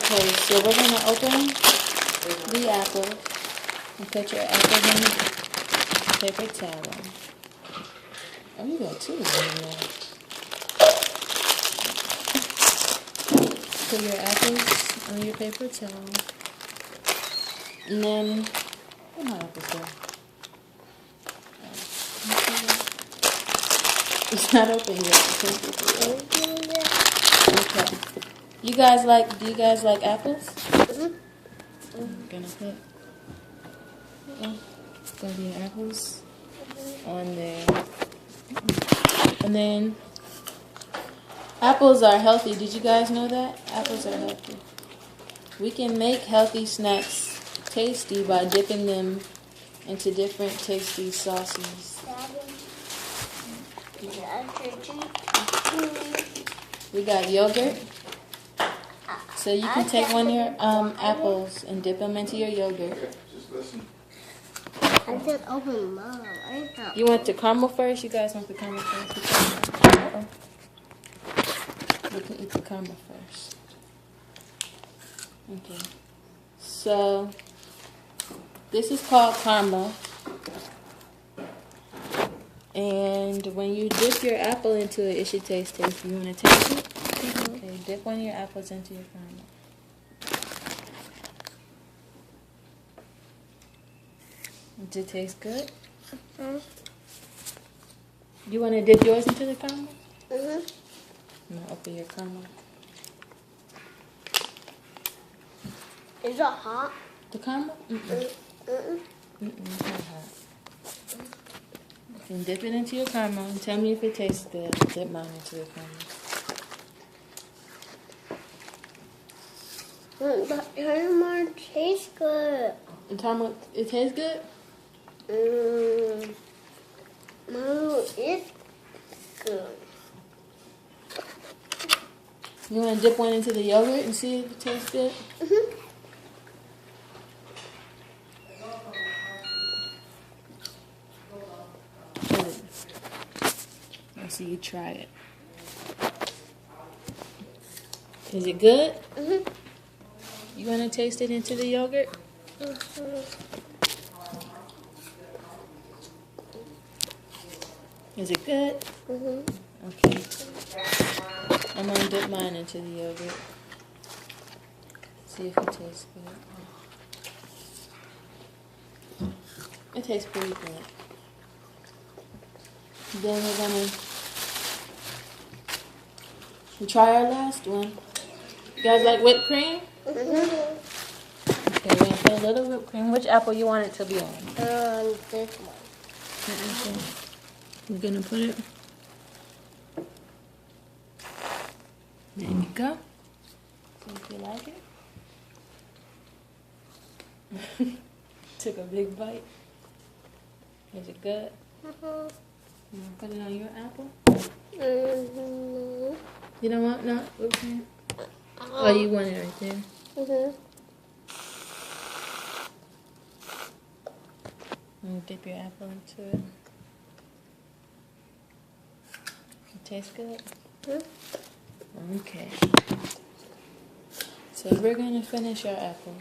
Okay, so we're gonna open the apple and put your apples in the paper towel. Oh, you got two in there. Put your apples on your paper towel. And then, where my apples go? It's not open yet. Okay. Do you guys like apples? I'm gonna put the apples on there. And then, apples are healthy. Did you guys know that? Apples are healthy. We can make healthy snacks tasty by dipping them into different tasty sauces. We got yogurt. So you can take one of your apples and dip them into your yogurt. Just listen. I said open mom. You want the caramel first? You guys want the caramel first? We can eat the caramel first. Okay. So this is called caramel. And when you dip your apple into it, it should taste tasty. You want to taste it? Okay, dip one of your apples into your caramel. Does it taste good? You want to dip yours into the caramel? I'm gonna open your caramel. Is it hot? The caramel? It's not hot. You can dip it into your caramel and tell me if it tastes good. Dip mine into the caramel. The caramel tastes good. The caramel, it tastes good? No, it's good. You want to dip one into the yogurt and see if it tastes good? Let's see you try it. Is it good? You want to taste it into the yogurt? Is it good? Okay. I'm going to dip mine into the yogurt. See if it tastes good. It tastes pretty good. Then we're going to try our last one. You guys like whipped cream? Okay, we're going to put a little whipped cream. Which apple you want it to be on? This one. We're going to put it. There you go. See if you like it. Took a big bite. Is it good? You want to put it on your apple? You don't want no whipped cream? Oh, you want it right there. And dip your apple into it. It tastes good? Okay. So we're going to finish our apple.